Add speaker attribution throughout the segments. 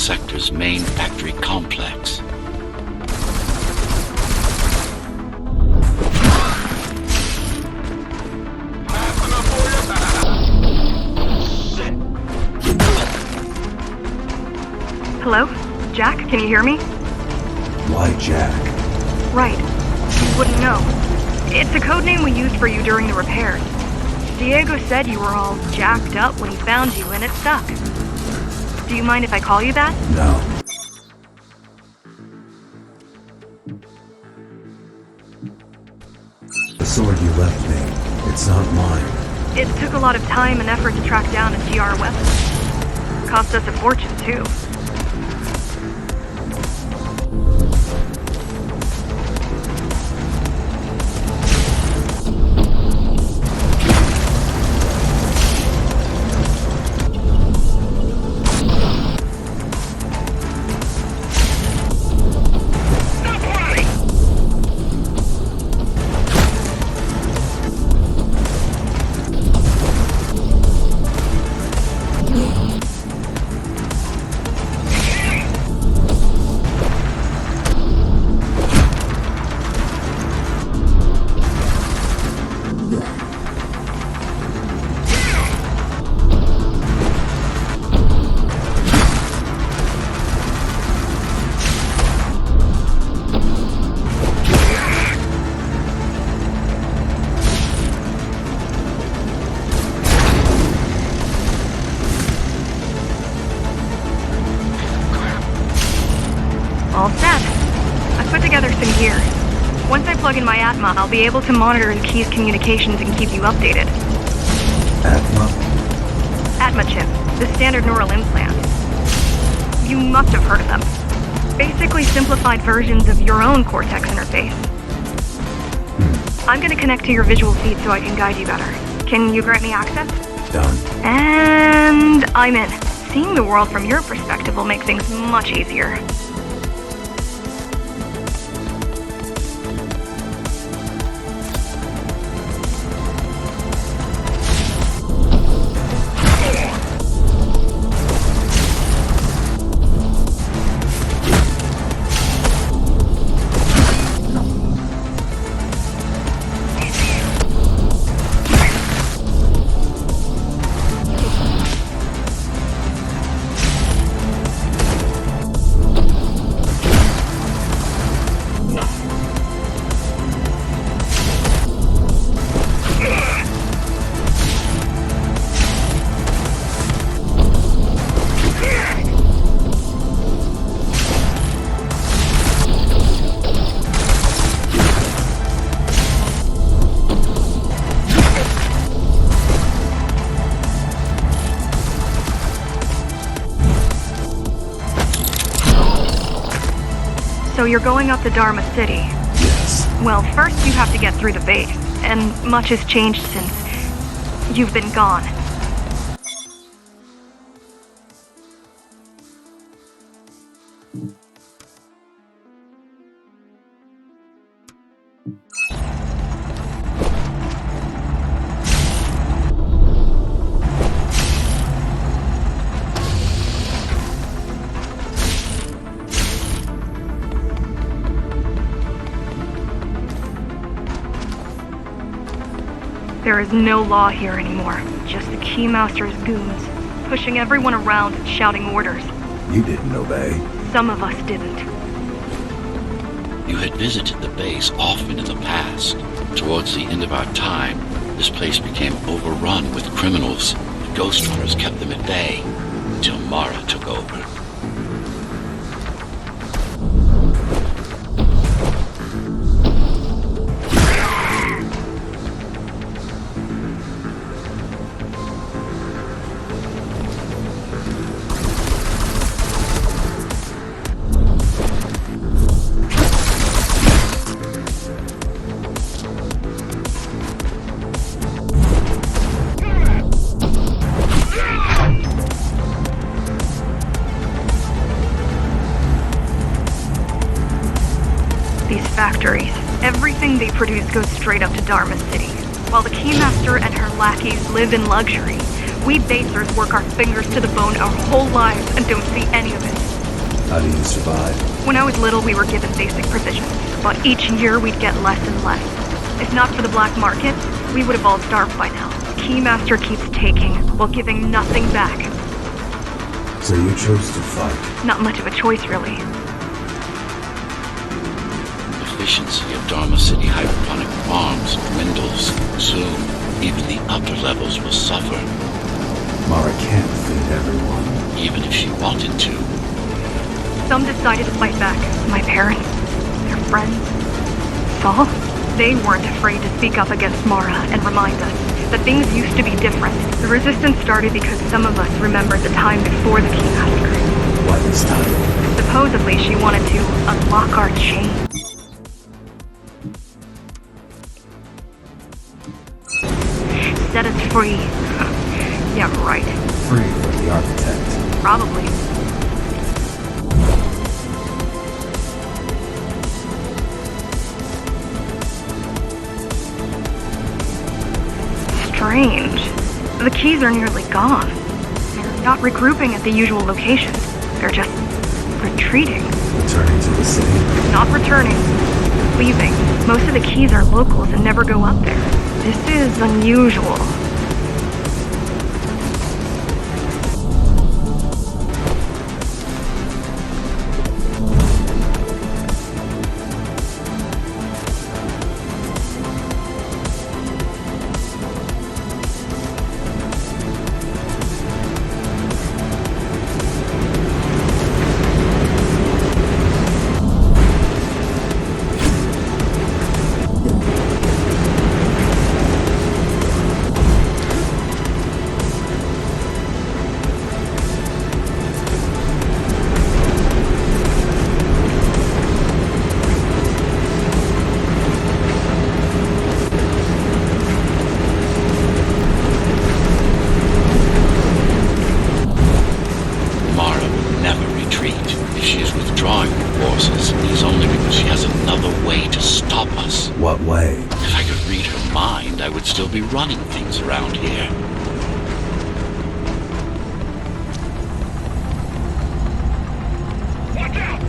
Speaker 1: sector's main factory complex.
Speaker 2: Hello? Jack, can you hear me?
Speaker 3: Why Jack?
Speaker 2: Right. You wouldn't know. It's a code name we used for you during the repairs. Diego said you were all jacked up when he found you and it stuck. Do you mind if I call you that?
Speaker 3: No. The sword you left me, it's not mine.
Speaker 2: It took a lot of time and effort to track down a GR weapon. Cost us a fortune, too. All set. I put together some gear. Once I plug in my Atma, I'll be able to monitor the key's communications and keep you updated.
Speaker 3: Atma?
Speaker 2: Atma chip, the standard neural implant. You must have heard of them. Basically simplified versions of your own Cortex interface. I'm gonna connect to your visual feed so I can guide you better. Can you grant me access?
Speaker 3: Done.
Speaker 2: And I'm in. Seeing the world from your perspective will make things much easier. So you're going up to Dharma City?
Speaker 3: Yes.
Speaker 2: Well, first you have to get through the base, and much has changed since you've been gone. There is no law here anymore, just the Keymaster's goons, pushing everyone around and shouting orders.
Speaker 3: You didn't obey.
Speaker 2: Some of us didn't.
Speaker 1: You had visited the base often in the past. Towards the end of our time, this place became overrun with criminals. The Ghostrunners kept them at bay until Mara took over.
Speaker 2: Factories. Everything they produce goes straight up to Dharma City. While the Keymaster and her lackeys live in luxury, we basers work our fingers to the bone our whole lives and don't see any of it.
Speaker 3: How do you survive?
Speaker 2: When I was little, we were given basic provisions, but each year we'd get less and less. If not for the black market, we would have all starved by now. Keymaster keeps taking, while giving nothing back.
Speaker 3: So you chose to fight.
Speaker 2: Not much of a choice, really.
Speaker 1: Efficiency of Dharma City hydroponic farms dwindles. Soon, even the upper levels will suffer,
Speaker 3: Mara can't feed everyone.
Speaker 1: even if she wanted to.
Speaker 2: Some decided to fight back. My parents, their friends, Saul. They weren't afraid to speak up against Mara and remind us that things used to be different. The resistance started because some of us remembered the time before the Keymaster.
Speaker 3: Why this time?
Speaker 2: Supposedly, she wanted to unlock our chains. Set us free. Yeah, right.
Speaker 3: Free from the architect.
Speaker 2: Probably. Strange. The keys are nearly gone. They're not regrouping at the usual locations. They're just retreating.
Speaker 3: Returning to the city.
Speaker 2: Not returning. Leaving. Most of the keys are locals and never go up there. This is unusual.
Speaker 3: What way?
Speaker 1: If I could read her mind, I would still be running things around here. Watch out!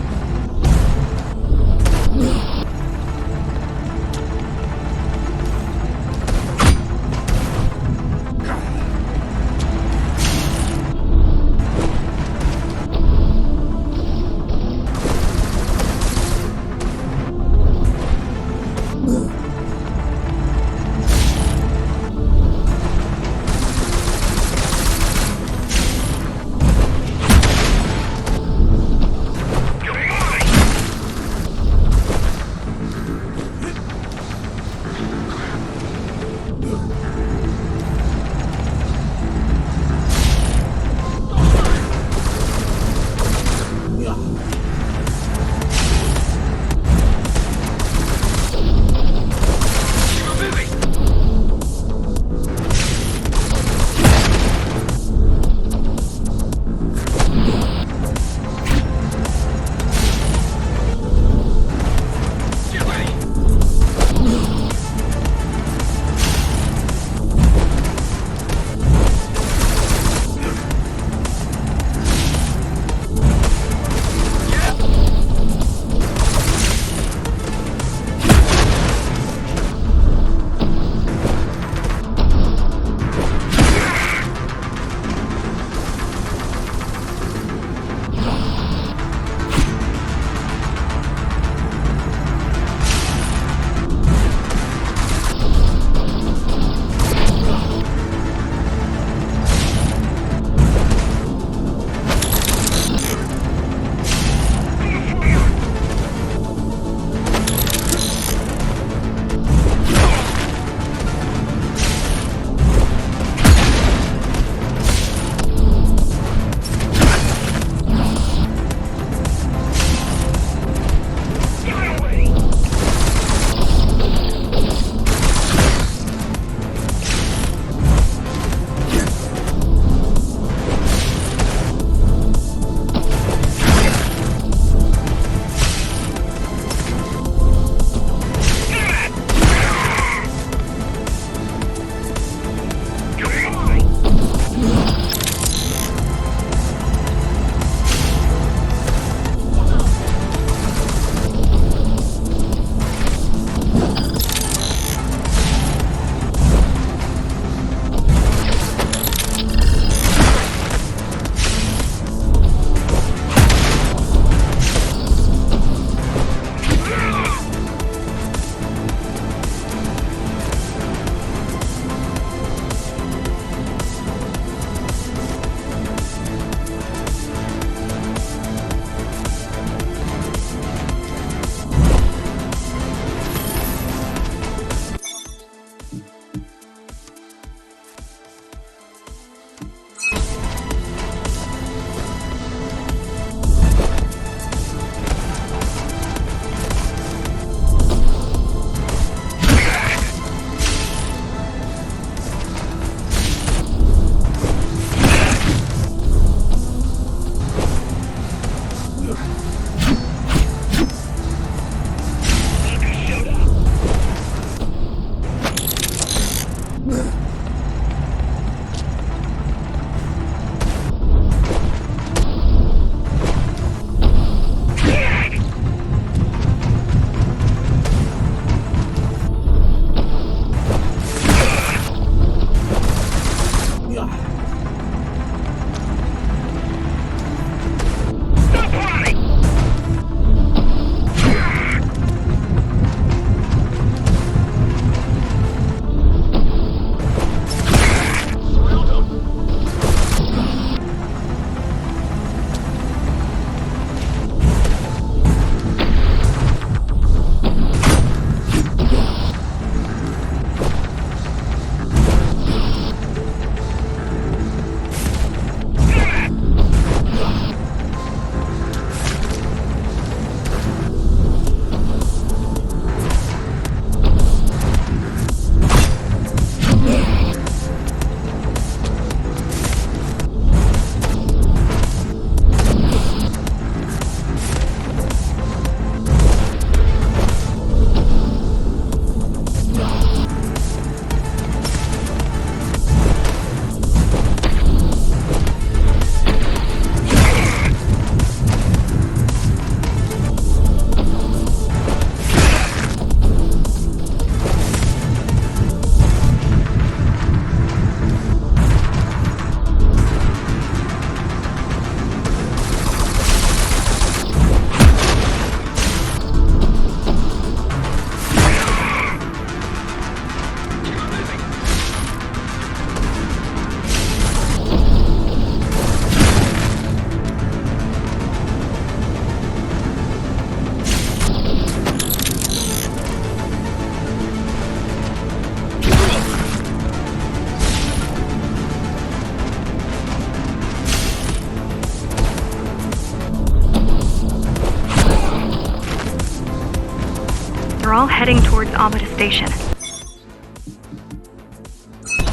Speaker 2: all heading towards Amada Station.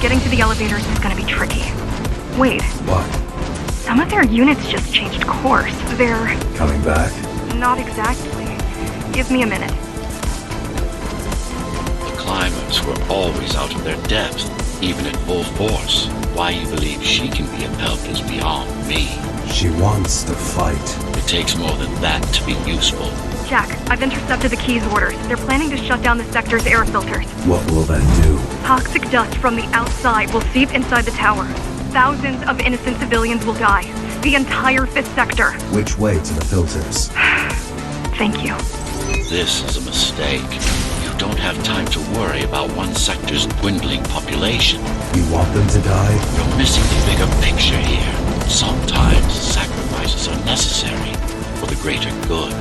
Speaker 2: Getting to the elevators is gonna be tricky. Wait,
Speaker 3: What?
Speaker 2: some of their units just changed course. They're...
Speaker 3: Coming back?
Speaker 2: not exactly. Give me a minute.
Speaker 1: The climbers were always out of their depth, even at full force. Why you believe she can be of help is beyond me.
Speaker 3: She wants to fight.
Speaker 1: It takes more than that to be useful.
Speaker 2: Jack, I've intercepted the Key's orders. They're planning to shut down the sector's air filters.
Speaker 3: What will that do?
Speaker 2: Toxic dust from the outside will seep inside the tower. Thousands of innocent civilians will die. The entire 5th sector.
Speaker 3: Which way to the filters?
Speaker 2: Thank you.
Speaker 1: This is a mistake. You don't have time to worry about one sector's dwindling population.
Speaker 3: You want them to die?
Speaker 1: You're missing the bigger picture here. Sometimes sacrifices are necessary for the greater good.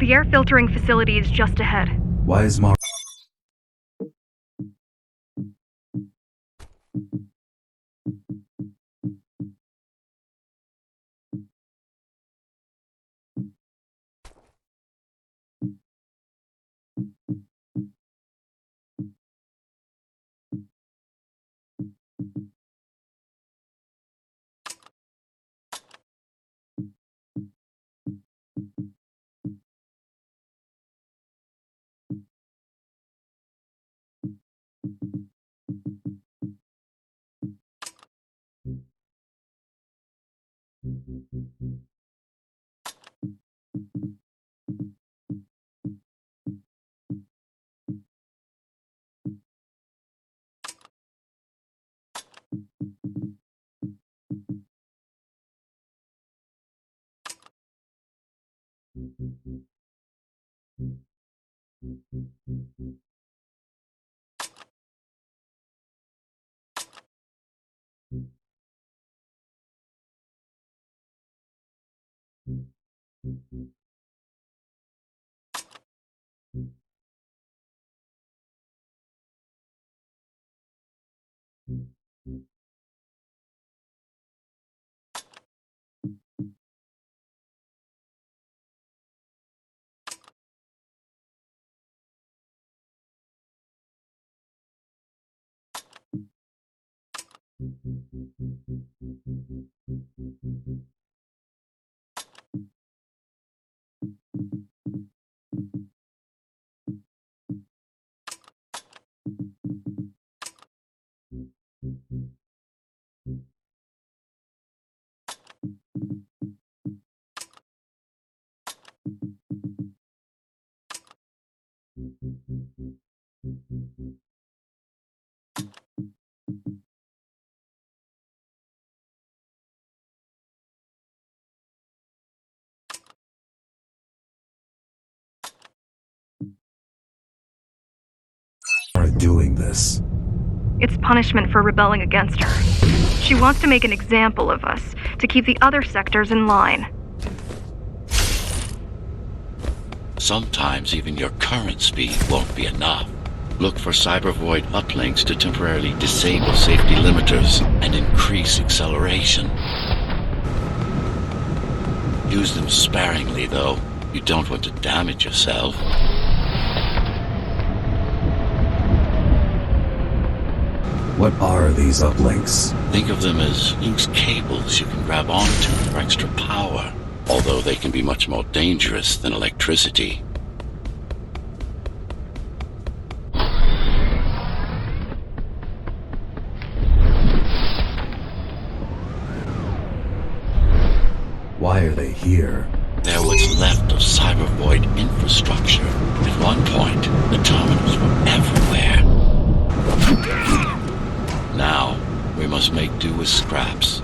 Speaker 2: The air filtering facility is just ahead.
Speaker 3: Why is Mar... are doing this?
Speaker 2: It's punishment for rebelling against her. She wants to make an example of us, to keep the other sectors in line.
Speaker 1: Sometimes even your current speed won't be enough. Look for cyber void uplinks to temporarily disable safety limiters and increase acceleration. Use them sparingly, though. You don't want to damage yourself.
Speaker 3: What are these uplinks?
Speaker 1: Think of them as loose cables you can grab onto for extra power, although they can be much more dangerous than electricity.
Speaker 3: Why are they here?
Speaker 1: They're what's left of cyber void infrastructure. At one point, the terminals were everywhere. Now, we must make do with scraps.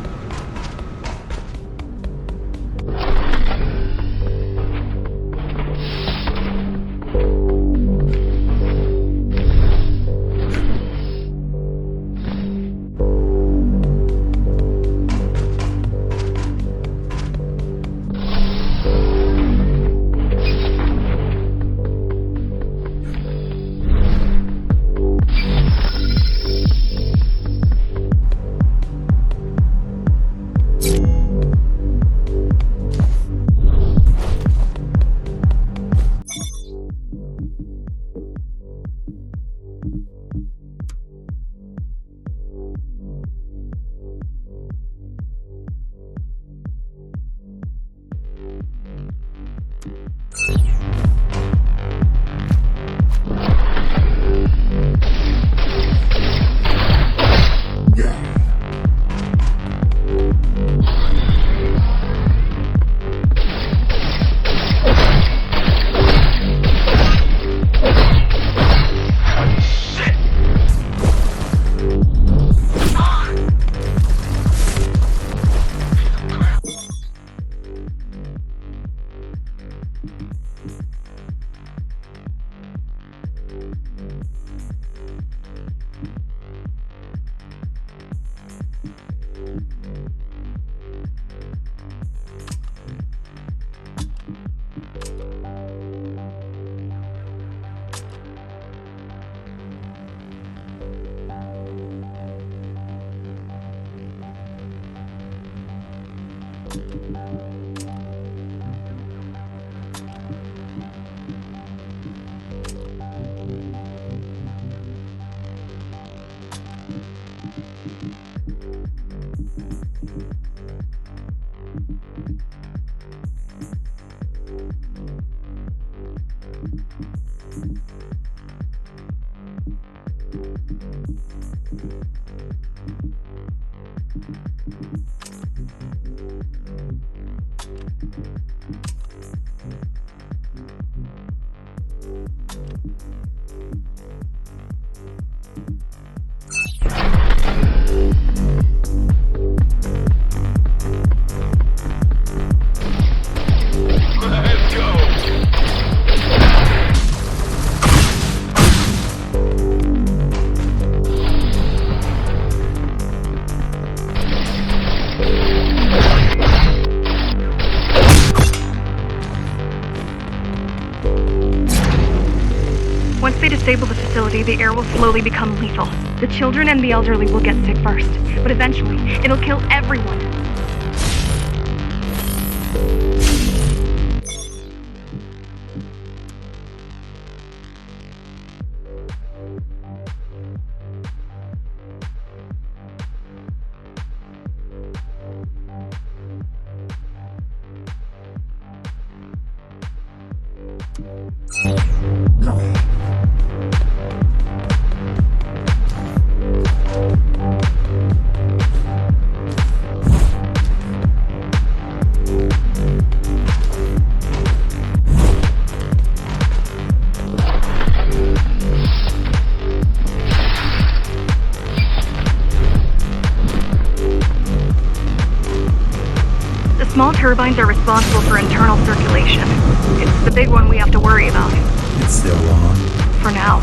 Speaker 2: Once they disable the facility, the air will slowly become lethal. The children and the elderly will get sick first, but eventually, it'll kill everyone. Small turbines are responsible for internal circulation. It's the big one we have to worry about.
Speaker 3: It's still on.
Speaker 2: For now.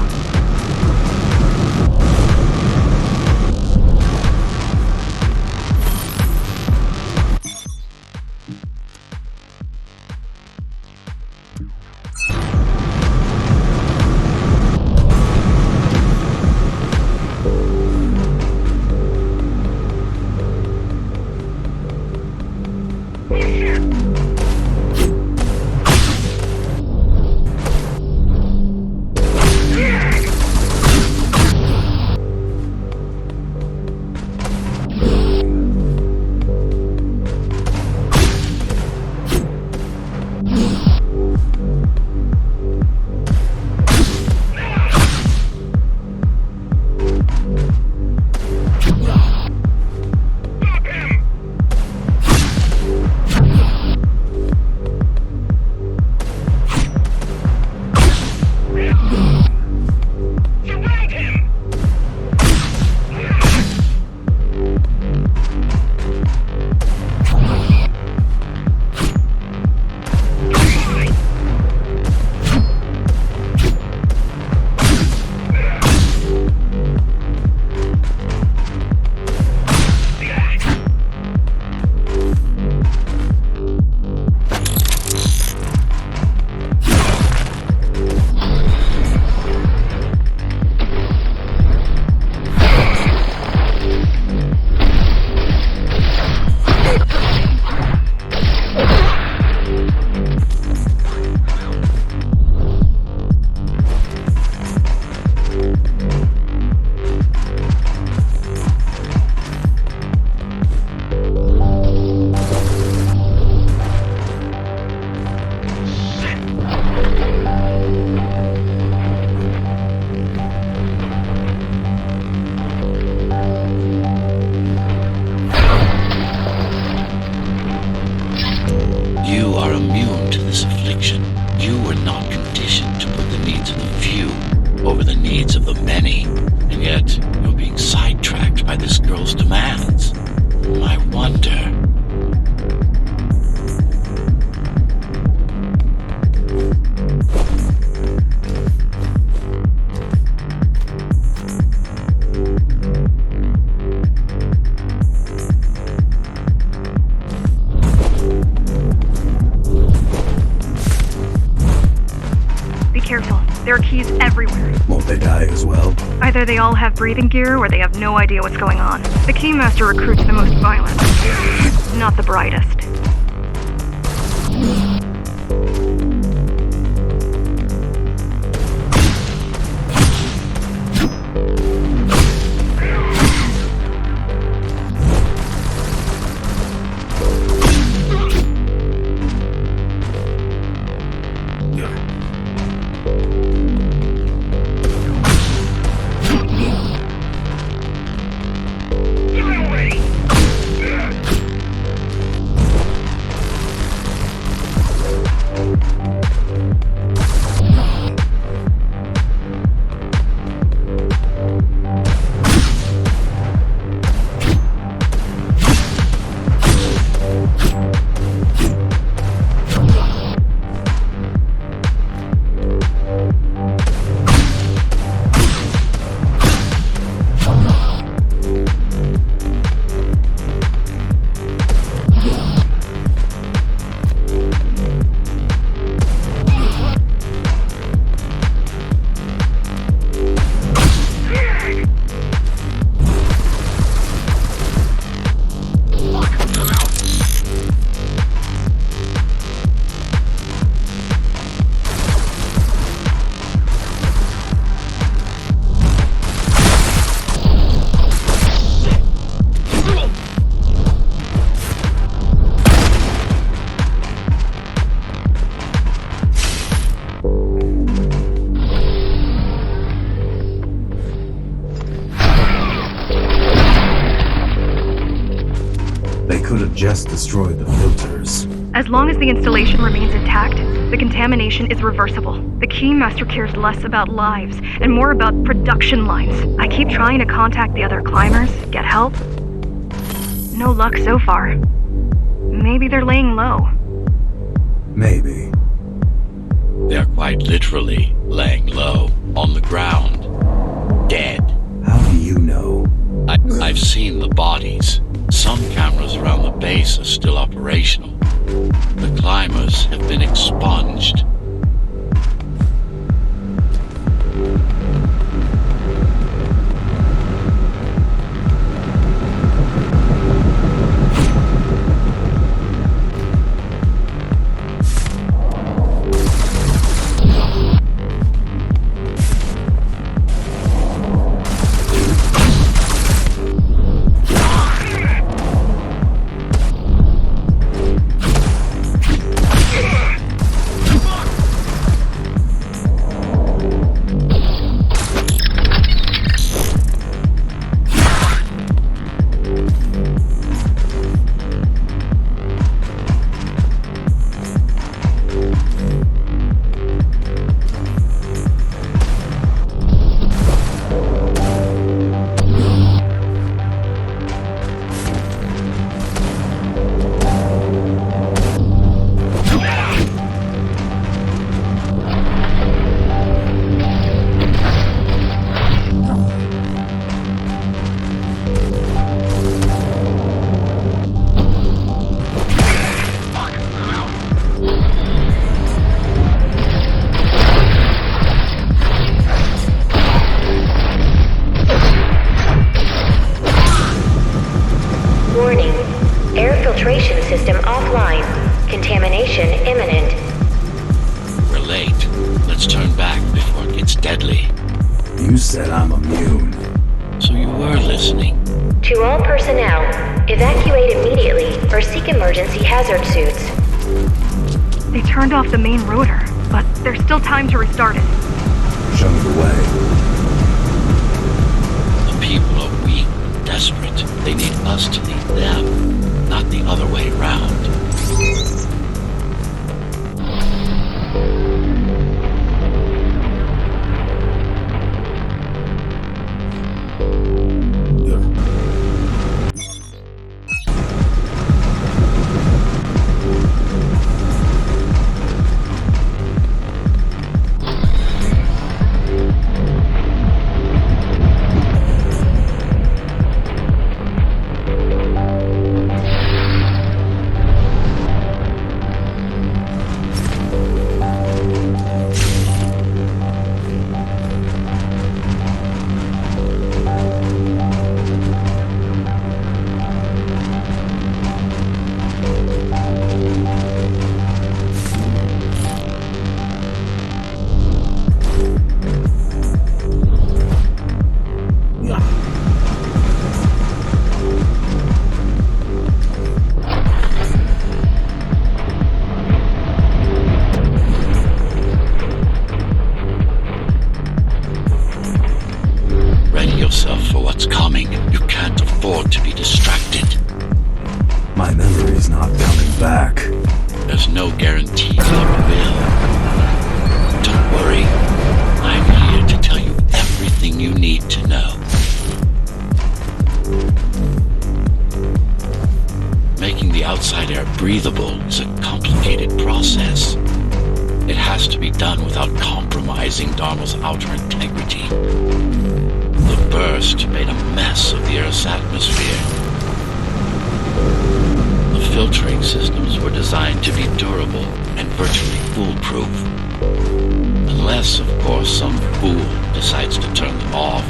Speaker 2: careful. There are keys everywhere.
Speaker 3: Won't they die as well?
Speaker 2: Either they all have breathing gear or they have no idea what's going on. The Keymaster recruits the most violent. Not the brightest.
Speaker 3: Just destroyed the filters.
Speaker 2: As long as the installation remains intact, the contamination is reversible. The Keymaster cares less about lives and more about production lines. I keep trying to contact the other climbers, get help. No luck so far. Maybe they're laying low.
Speaker 3: Maybe.
Speaker 1: They're quite literally laying low on the ground. Dead.
Speaker 3: How do you know?
Speaker 1: I've seen the bodies. Some cameras around the base are still operational. The climbers have been expunged.
Speaker 4: System offline. Contamination imminent.
Speaker 1: We're late. Let's turn back before it gets deadly.
Speaker 3: You said I'm immune.
Speaker 1: So you were listening.
Speaker 4: To all personnel, evacuate immediately or seek emergency hazard suits.
Speaker 2: They turned off the main rotor, but there's still time to restart it.
Speaker 3: Show me the way.
Speaker 1: The people are weak, desperate. They need us to lead them, not the other way around. without compromising Dharma's outer integrity. The burst made a mess of the Earth's atmosphere. The filtering systems were designed to be durable and virtually foolproof. Unless, of course, some fool decides to turn them off.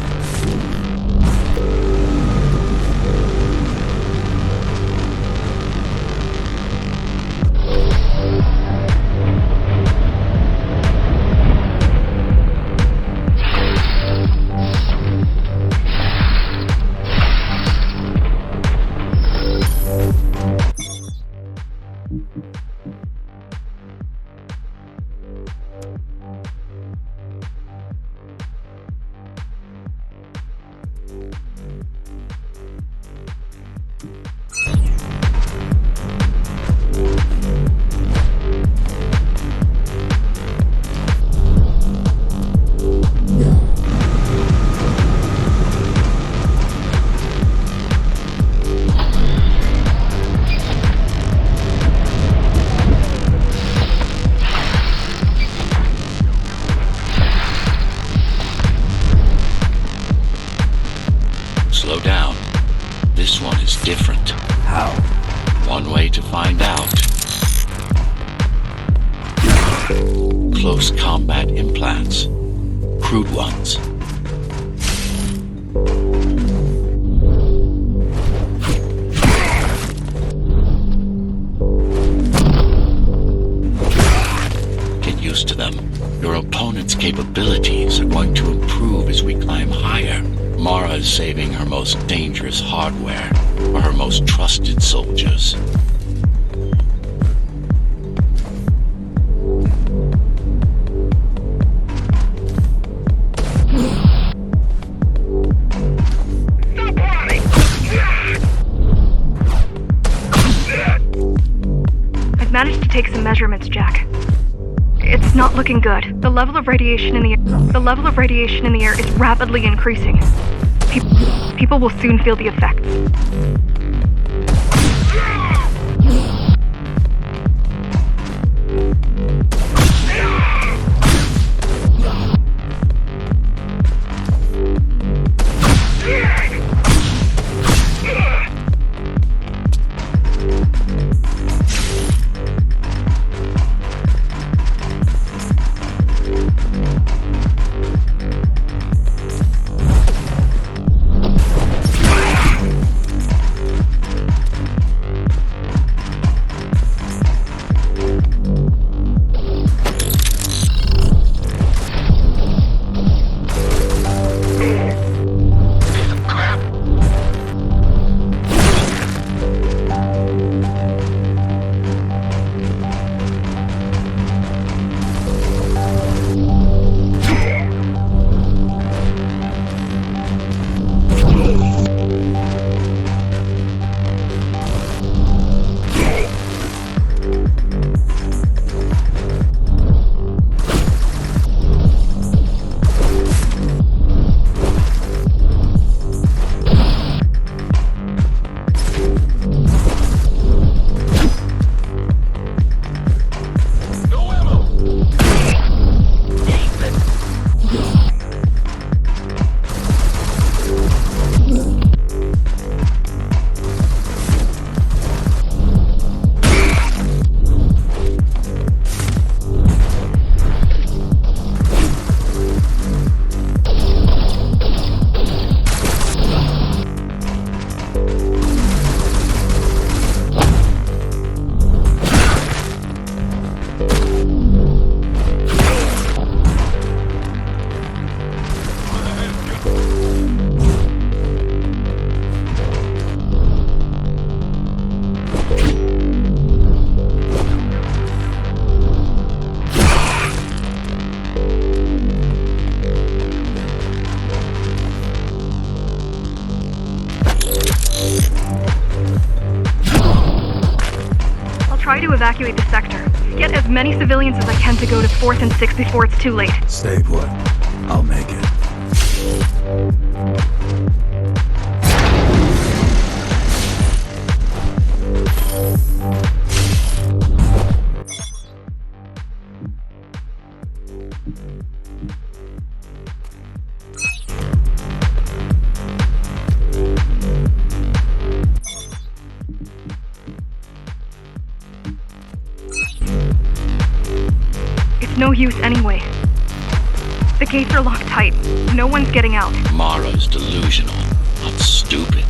Speaker 1: Slow down. This one is different.
Speaker 3: How?
Speaker 1: One way to find out. Close combat implants. Crude ones. Get used to them. Your opponent's capabilities are going to improve as we climb higher. Mara is saving her most dangerous hardware for her most trusted soldiers.
Speaker 2: I've managed to take some measurements, Jack. It's not looking good. The level of radiation in the air is rapidly increasing. People will soon feel the effects. Try to evacuate the sector. Get as many civilians as I can to go to 4th and 6th before it's too late.
Speaker 3: Stay put. I'll make it.
Speaker 2: It's no use anyway. The gates are locked tight. No one's getting out.
Speaker 1: Mara's delusional, not stupid.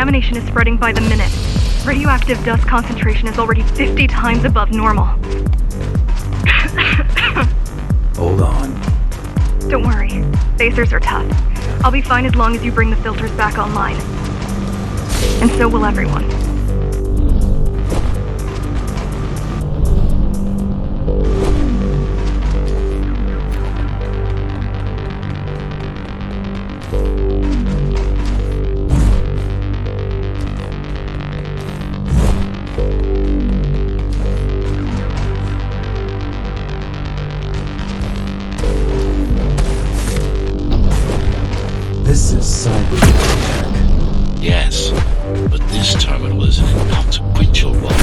Speaker 2: Contamination is spreading by the minute. Radioactive dust concentration is already 50 times above normal.
Speaker 3: Hold on.
Speaker 2: Don't worry. Phasers are tough. I'll be fine as long as you bring the filters back online. And so will everyone.
Speaker 3: This is cyber attack.
Speaker 1: Yes, but this terminal is an inconsequential one.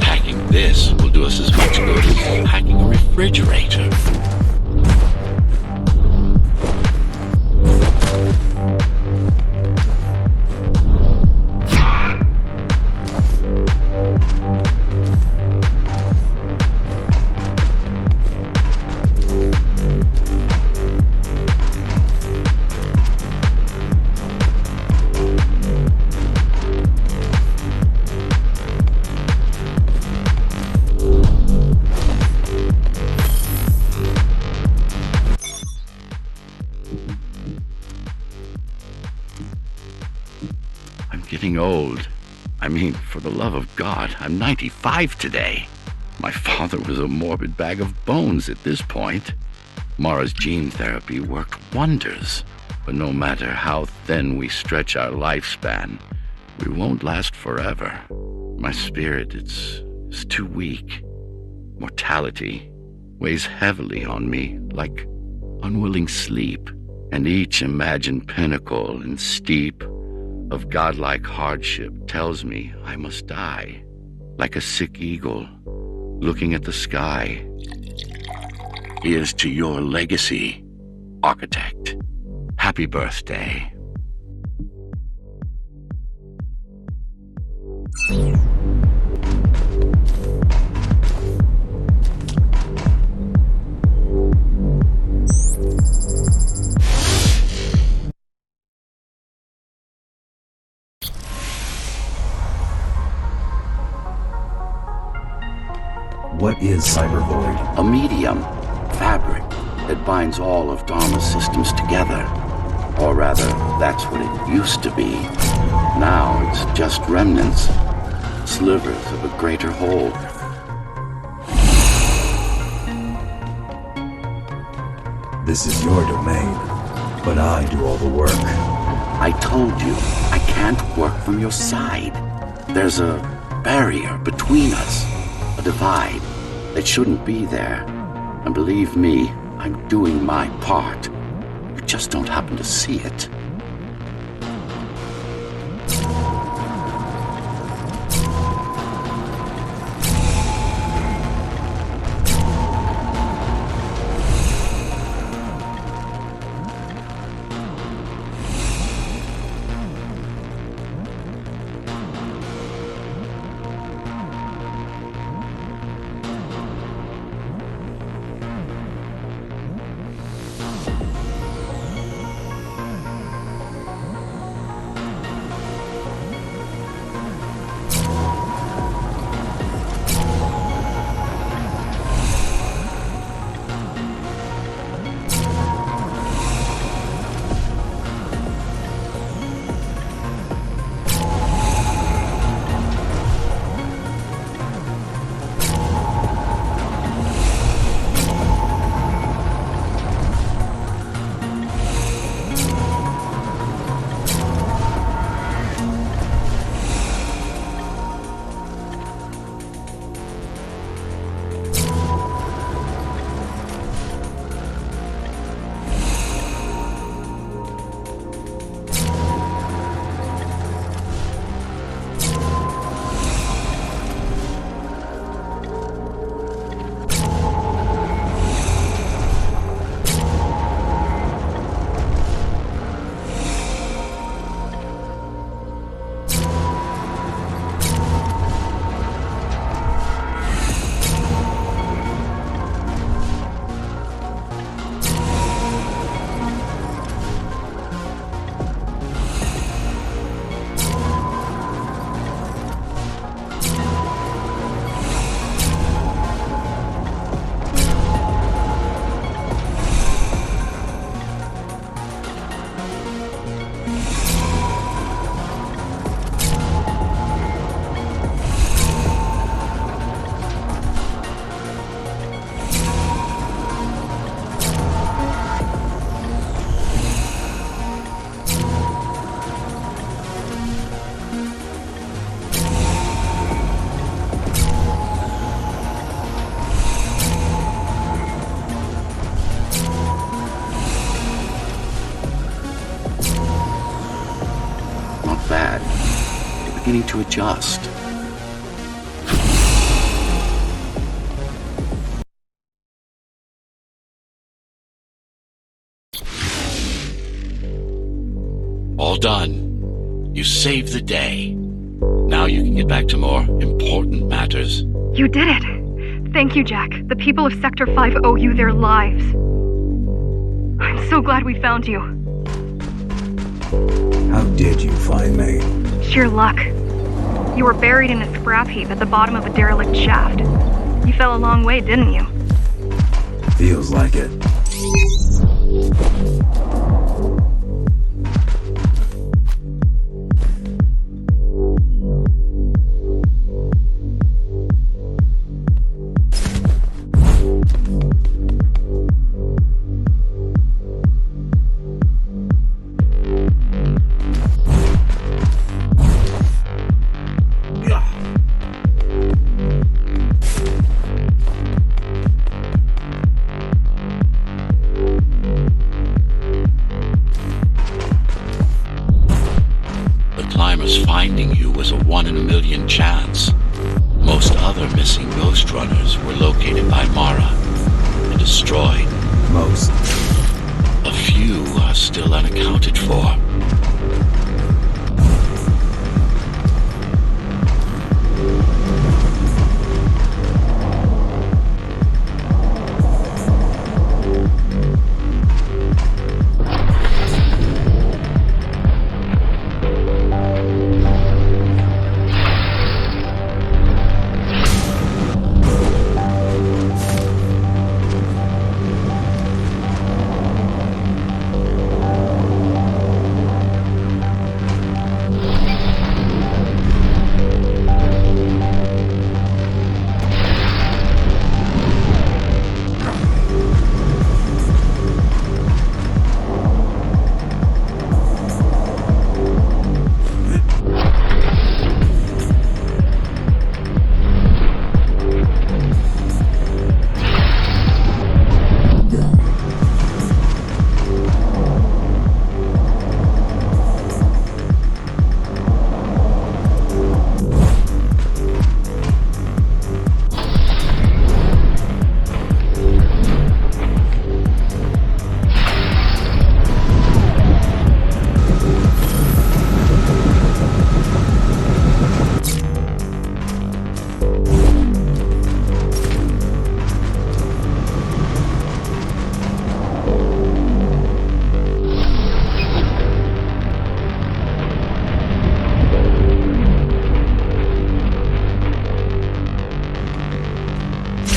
Speaker 1: Hacking this will do us as much good as hacking a refrigerator. Getting old. I mean, for the love of God, I'm 95 today. My father was a morbid bag of bones at this point. Mara's gene therapy worked wonders. But no matter how thin we stretch our lifespan, we won't last forever. My spirit, it's too weak. Mortality weighs heavily on me, like unwilling sleep. And each imagined pinnacle and steep of godlike hardship tells me I must die, like a sick eagle looking at the sky. Here's to your legacy, architect. Happy birthday.
Speaker 3: What is Cybervoid?
Speaker 1: A medium, fabric, that binds all of Dharma's systems together. Or rather, that's what it used to be. Now it's just remnants, slivers of a greater whole.
Speaker 3: This is your domain, but I do all the work.
Speaker 1: I told you, I can't work from your side. There's a barrier between us, a divide that shouldn't be there. And believe me, I'm doing my part. You just don't happen to see it. Beginning to adjust. All done. You saved the day. Now you can get back to more important matters.
Speaker 2: You did it. Thank you, Jack. The people of Sector 5 owe you their lives. I'm so glad we found you.
Speaker 3: How did you find me?
Speaker 2: Sheer luck. You were buried in a scrap heap at the bottom of a derelict shaft. You fell a long way, didn't you?
Speaker 3: Feels like it.
Speaker 1: climbers finding you was a 1 in a million chance. Most other missing Ghostrunners were located by Mara and destroyed.
Speaker 3: Most.
Speaker 1: A few are still unaccounted for.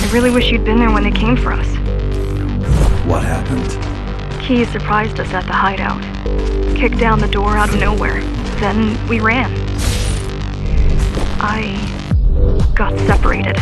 Speaker 2: I really wish you'd been there when they came for us.
Speaker 3: What happened?
Speaker 2: Key surprised us at the hideout. Kicked down the door out of nowhere. Then we ran. I got separated.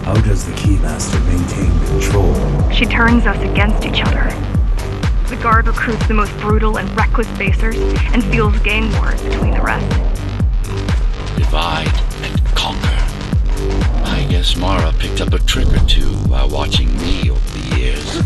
Speaker 3: How does the Keymaster maintain control?
Speaker 2: She turns us against each other. The guard recruits the most brutal and reckless basers and fuels gang wars between the rest.
Speaker 1: Divide and conquer. I guess Mara picked up a trick or two while watching me over the years.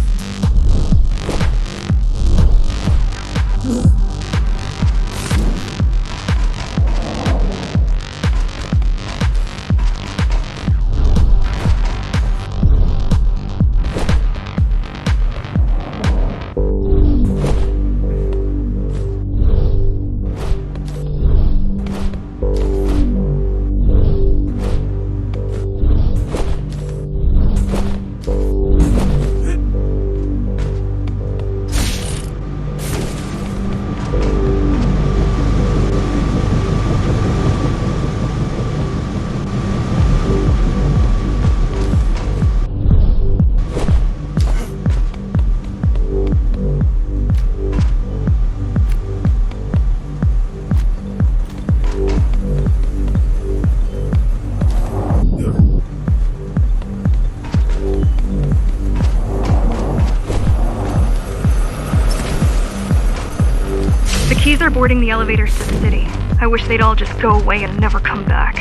Speaker 2: The Keys are boarding the elevators to the city. I wish they'd all just go away and never come back.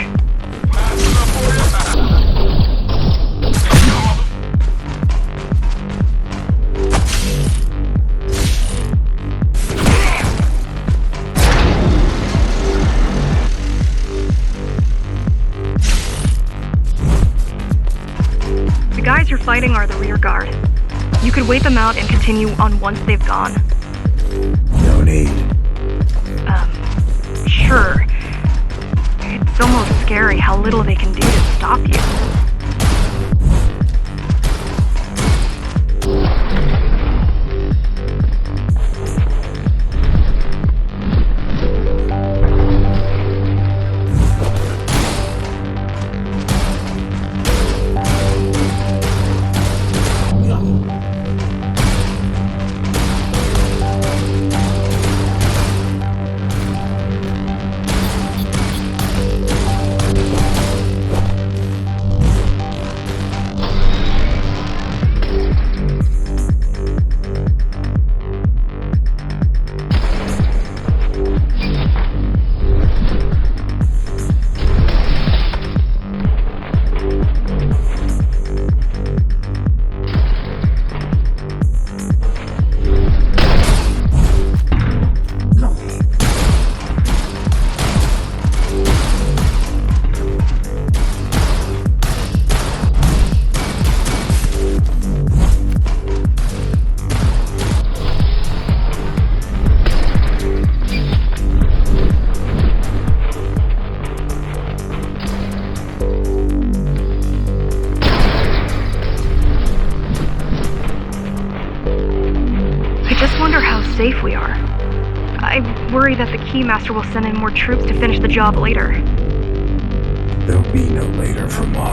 Speaker 2: The guys you're fighting are the rear guard. You could wait them out and continue on once they've gone.
Speaker 3: No need.
Speaker 2: Sure. It's almost scary how little they can do to stop you. safe we are. I worry that the Keymaster will send in more troops to finish the job later.
Speaker 3: There'll be no later for Mom.